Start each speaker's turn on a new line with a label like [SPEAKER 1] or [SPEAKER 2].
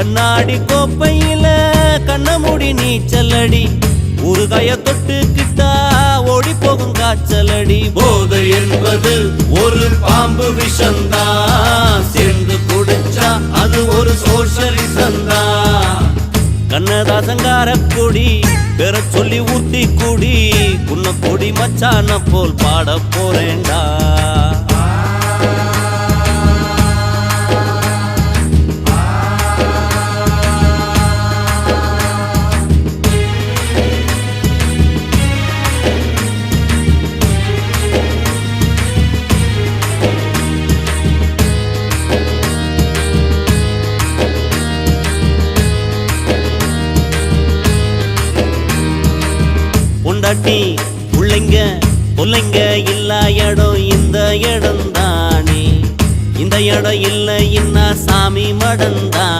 [SPEAKER 1] கண்ணாடி கோப்பையில கண்ணமுடி நீச்சலடி ஊறுகாய தொட்டுக்கிட்டா ஓடி போகும் காய்ச்சலடி போதை என்பது ஒரு பாம்பு விஷந்தான் சேர்ந்து குடிச்சா அது ஒரு சோஷலிசந்தா கண்ணதாசங்கார கொடி பெற சொல்லி ஊத்தி குடி உன்ன கொடி மச்சான போல் பாட போறேன்டா பொண்டாட்டி புள்ளைங்க பொல்லைங்க இல்ல இடம் இந்த இடம் தானே இந்த இடம் இல்லை இன்னா சாமி மடந்தான்